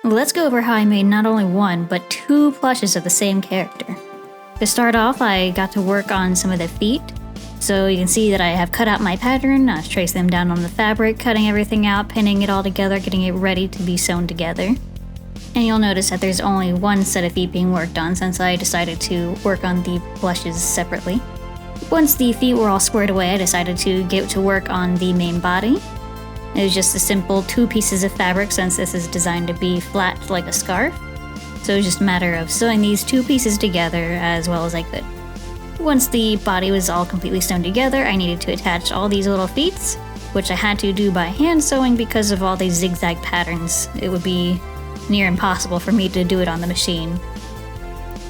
Let's go over how I made not only one, but two plushes of the same character. To start off, I got to work on some of the feet. So you can see that I have cut out my pattern, traced them down on the fabric, cutting everything out, pinning it all together, getting it ready to be sewn together. And you'll notice that there's only one set of feet being worked on since I decided to work on the plushes separately. Once the feet were all squared away, I decided to get to work on the main body. It was just a simple 2 pieces of fabric since this is designed to be flat like a scarf. So it was just a matter of sewing these 2 pieces together as well as I could. Once the body was all completely sewn together, I needed to attach all these little feet, which I had to do by hand sewing because of all these zigzag patterns. It would be near impossible for me to do it on the machine.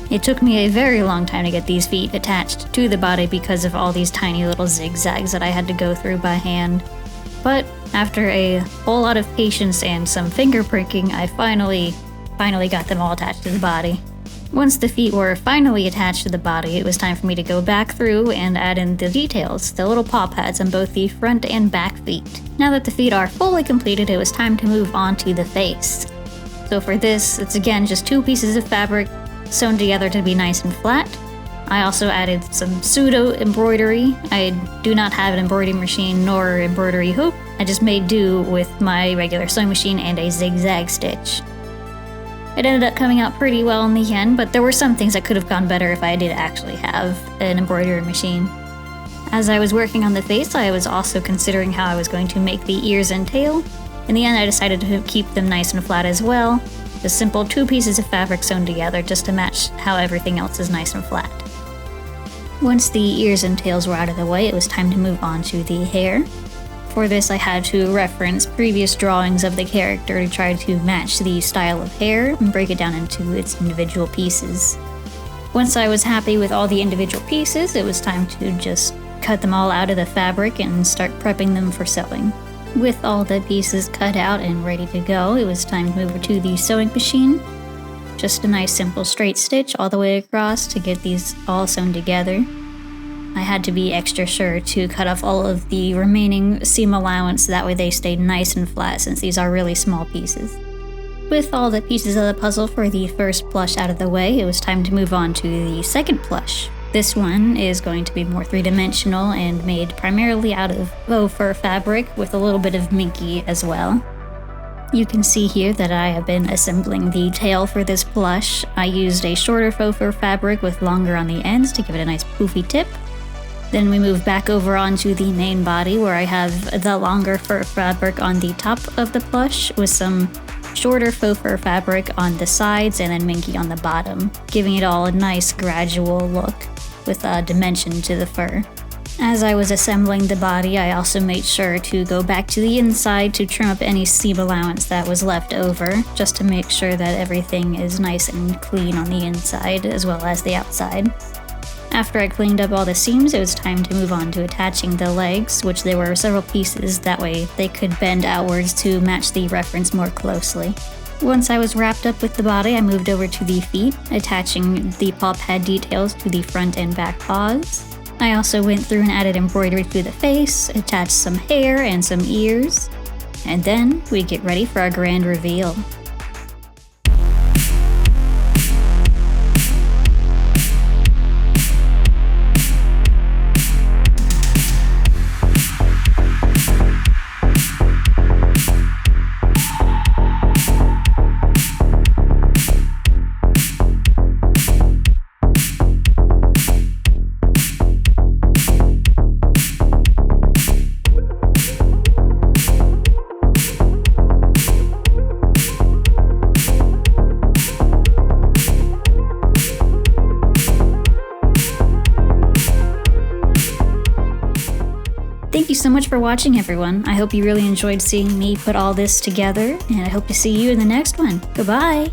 It took me a very long time to get these feet attached to the body because of all these tiny little zigzags that I had to go through by hand. But after a whole lot of patience and some finger pricking, I finally got them all attached to the body. Once the feet were finally attached to the body, it was time for me to go back through and add in the details, the little paw pads on both the front and back feet. Now that the feet are fully completed, it was time to move on to the face. So for this, it's again just 2 pieces of fabric sewn together to be nice and flat. I also added some pseudo embroidery. I do not have an embroidery machine nor embroidery hoop. I just made do with my regular sewing machine and a zigzag stitch. It ended up coming out pretty well in the end, but there were some things that could have gone better if I did actually have an embroidery machine. As I was working on the face, I was also considering how I was going to make the ears and tail. In the end, I decided to keep them nice and flat as well. Just simple 2 pieces of fabric sewn together just to match how everything else is nice and flat. Once the ears and tails were out of the way, it was time to move on to the hair. For this, I had to reference previous drawings of the character to try to match the style of hair and break it down into its individual pieces. Once I was happy with all the individual pieces, it was time to just cut them all out of the fabric and start prepping them for sewing. With all the pieces cut out and ready to go, it was time to move over to the sewing machine. Just a nice simple straight stitch all the way across to get these all sewn together. I had to be extra sure to cut off all of the remaining seam allowance, that way they stayed nice and flat since these are really small pieces. With all the pieces of the puzzle for the first plush out of the way, it was time to move on to the second plush. This one is going to be more 3-dimensional and made primarily out of faux fur fabric with a little bit of minky as well. You can see here that I have been assembling the tail for this plush. I used a shorter faux fur fabric with longer on the ends to give it a nice poofy tip. Then we move back over onto the main body where I have the longer fur fabric on the top of the plush with some shorter faux fur fabric on the sides and then minky on the bottom, giving it all a nice gradual look with a dimension to the fur. As I was assembling the body, I also made sure to go back to the inside to trim up any seam allowance that was left over, just to make sure that everything is nice and clean on the inside as well as the outside. After I cleaned up all the seams, it was time to move on to attaching the legs, which there were several pieces, that way they could bend outwards to match the reference more closely. Once I was wrapped up with the body, I moved over to the feet, attaching the paw pad details to the front and back paws. I also went through and added embroidery to the face, attached some hair and some ears, and then we get ready for our grand reveal. Thank you so much for watching, everyone. I hope you really enjoyed seeing me put all this together, and I hope to see you in the next one. Goodbye!